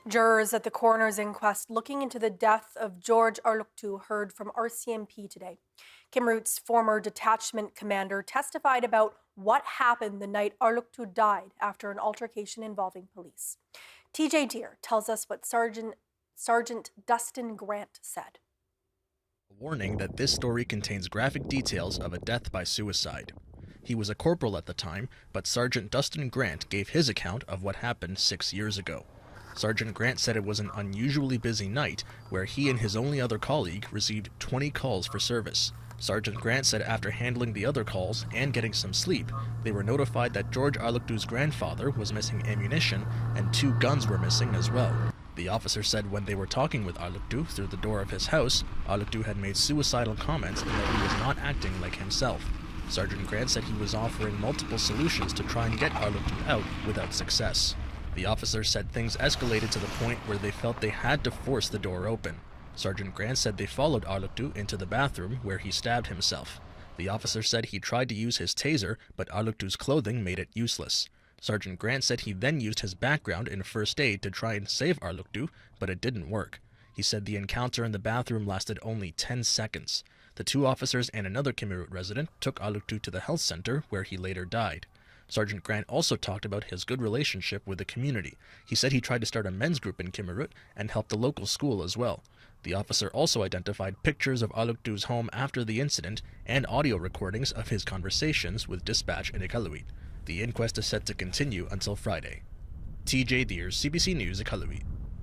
Jurors at the coroner's inquest looking into the death of George Arlooktoo heard from RCMP today. Kimmirut's former detachment commander testified about what happened the night Arlooktoo died after an altercation involving police. Dhir tells us what Sergeant Dustin Grant said. A warning that this story contains graphic details of a death by suicide. He was a corporal at the time, but Sergeant Dustin Grant gave his account of what happened 6 years ago. Sergeant Grant said it was an unusually busy night where he and his only other colleague received 20 calls for service. Sergeant Grant said after handling the other calls and getting some sleep, they were notified that George Arlooktoo's grandfather was missing ammunition and 2 guns were missing as well. The officer said when they were talking with Arlooktoo through the door of his house, Arlooktoo had made suicidal comments and that he was not acting like himself. Sergeant Grant said he was offering multiple solutions to try and get Arlooktoo out without success. The officer said things escalated to the point where they felt they had to force the door open. Sergeant Grant said they followed Arlooktoo into the bathroom where he stabbed himself. The officer said he tried to use his taser, but Arlooktoo's clothing made it useless. Sergeant Grant said he then used his background in first aid to try and save Arlooktoo, but it didn't work. He said the encounter in the bathroom lasted only 10 seconds. The 2 officers and another Kimmirut resident took Arlooktoo to the health center where he later died. Sergeant Grant also talked about his good relationship with the community. He said he tried to start a men's group in Kimmirut and helped the local school as well. The officer also identified pictures of Arlooktoo's home after the incident and audio recordings of his conversations with dispatch in Iqaluit. The inquest is set to continue until Friday. TJ Dhir, CBC News, Iqaluit.